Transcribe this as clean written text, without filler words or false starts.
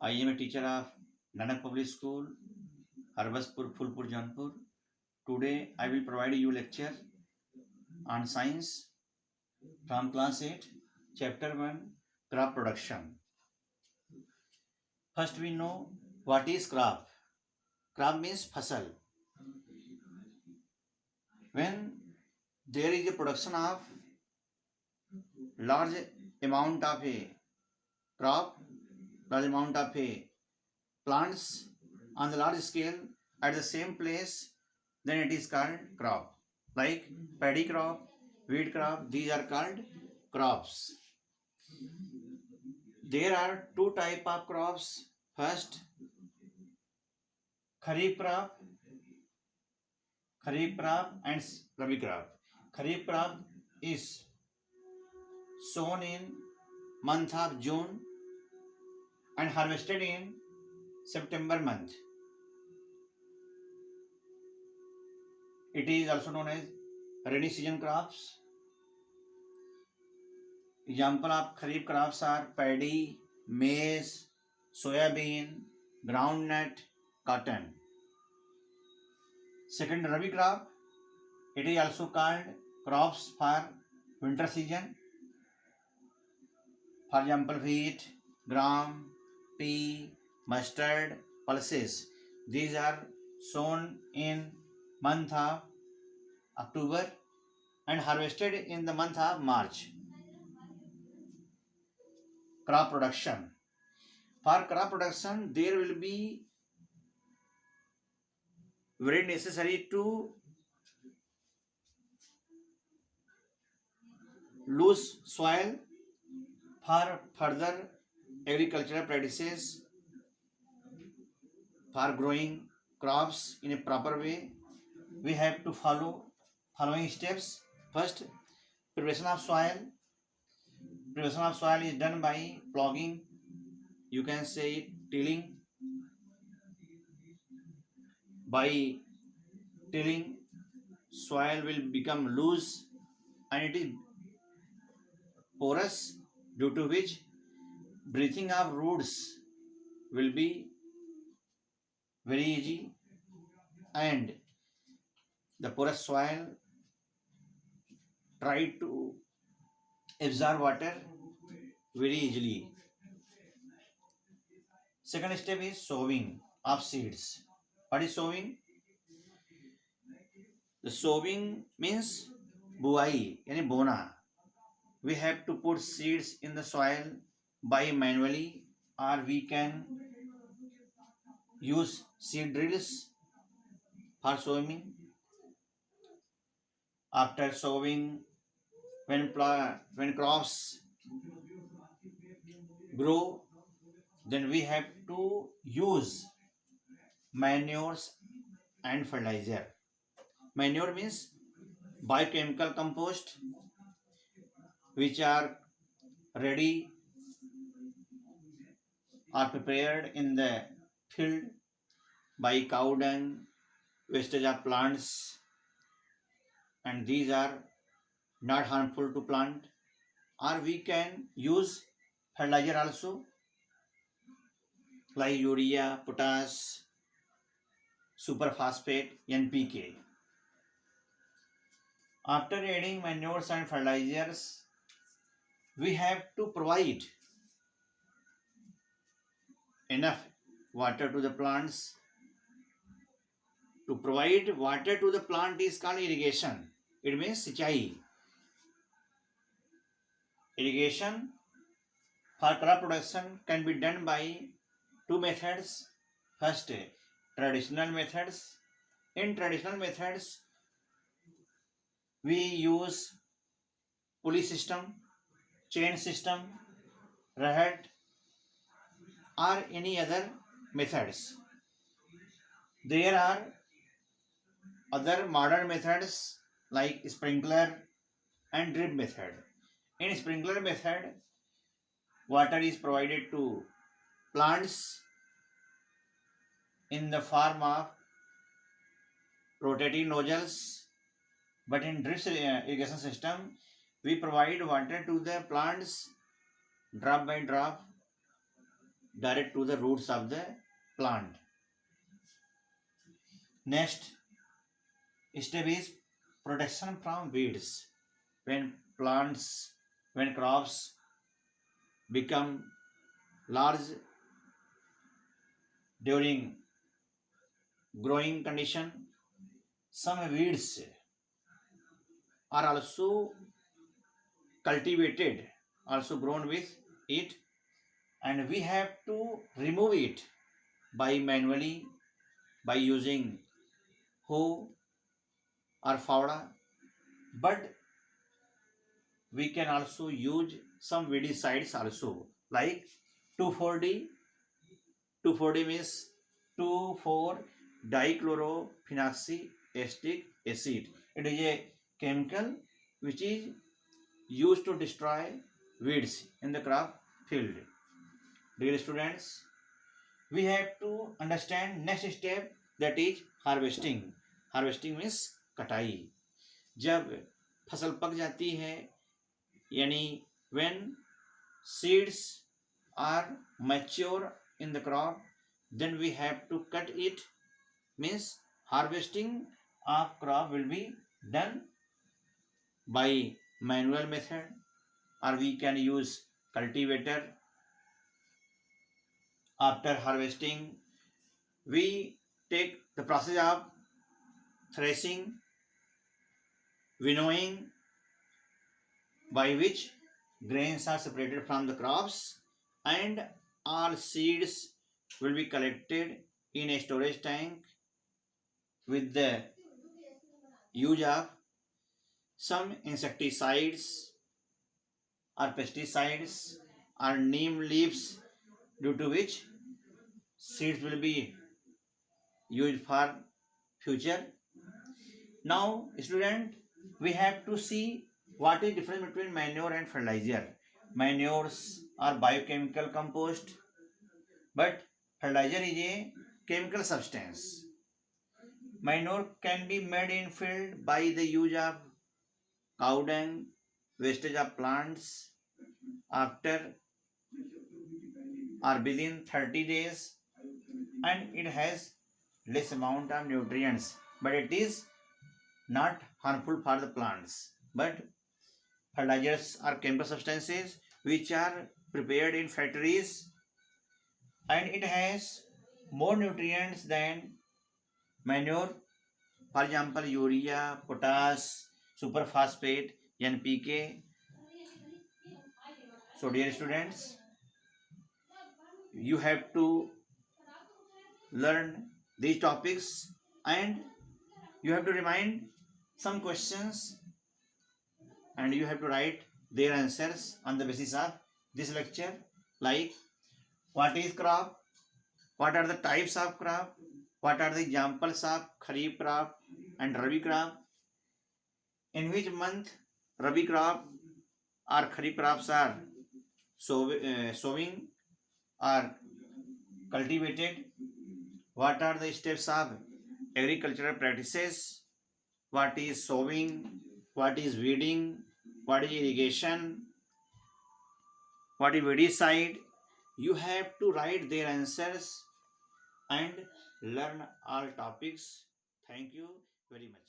I am a teacher of Nanak Public School, Harbaspur, Phulpur, Jaunpur. Today I will provide you lecture on science from class 8, chapter 1, crop production. First we know what is crop. Crop means fasal. When there is a production of large amount of a crop, large amount of a plants on the large scale at the same place, then it is called crop. Like paddy crop, wheat crop, these are called crops. There are two type of crops. First, kharif crop and rabi crop. Kharif crop is sown in month of June and harvested in September month. It is also known as rainy season crops. Example of kharif crops are paddy, maize, soyabean, groundnut, cotton. Second, rabi crop. It is also called crops for winter season. For example, wheat, gram, pea, mustard, pulses. These are sown in month of October and harvested in the month of March. Crop production. For crop production, there will be very necessary to loose soil for further agricultural practices for growing crops in a proper way. We have to follow following steps. First, preparation of soil. Preparation of soil is done by ploughing. You can say it tilling. By tilling, soil will become loose and it is porous, due to which breathing of roots will be very easy, and the porous soil try to absorb water very easily. Second step is sowing of seeds. What is sowing? The sowing means buai, yani bona. We have to put seeds in the soil by manually, or we can use seed drills for sowing. After sowing, when crops grow, then we have to use manures and fertilizer. Manure means biochemical compost, which are ready or prepared in the field by cow dung, wastage of plants, and these are not harmful to plant. Or we can use fertilizer also, like urea, potash, superphosphate, NPK. After adding manures and fertilizers, we have to provide enough water to the plants. To provide water to the plant is called irrigation. It means sichai. Irrigation for crop production can be done by two methods. First, traditional methods. In traditional methods, we use pulley system, chain system, rahat, or any other methods. There are other modern methods like sprinkler and drip method. In sprinkler method, water is provided to plants in the form of rotating nozzles, but in drip irrigation system, we provide water to the plants drop by drop direct to the roots of the plant. Next step is protection from weeds. When crops become large during growing condition, some weeds are also cultivated, also grown with it, and we have to remove it by manually, by using hoe or fauda, but we can also use some weedicides also, like 2,4-D. 2,4-D means 2,4-dichlorophenoxyetilic acid. It is a chemical which is used to destroy weeds in the crop field. Dear students, we have to understand next step, that is harvesting. Harvesting means कटाई. जब फसल पक जाती है, यानी when seeds are mature in the crop, then we have to cut it, means harvesting of crop will be done by manual method, or we can use cultivator. After harvesting, we take the process of threshing, winnowing, by which grains are separated from the crops, and all seeds will be collected in a storage tank with the use of some insecticides or pesticides or neem leaves, due to which seeds will be used for future. Now student, we have to see what is difference between manure and fertilizer. Manures are biochemical compost, but fertilizer is a chemical substance. Manure can be made in field by the use of cow dung, wastage of plants after or within 30 days, and it has less amount of nutrients, but it is not harmful for the plants. But fertilizers are chemical substances which are prepared in factories, and it has more nutrients than manure. For example, urea, potash, superphosphate, NPK. So dear students, you have to learn these topics, and you have to remind some questions, and you have to write their answers on the basis of this lecture, like what is crop, what are the types of crop, what are the examples of kharif crop and rabi crop, in which month rabi crop or kharif crops are sowing or cultivated, what are the steps of agricultural practices, what is sowing, what is weeding, what is irrigation, what is weedicide. You have to write their answers and learn all topics. Thank you very much.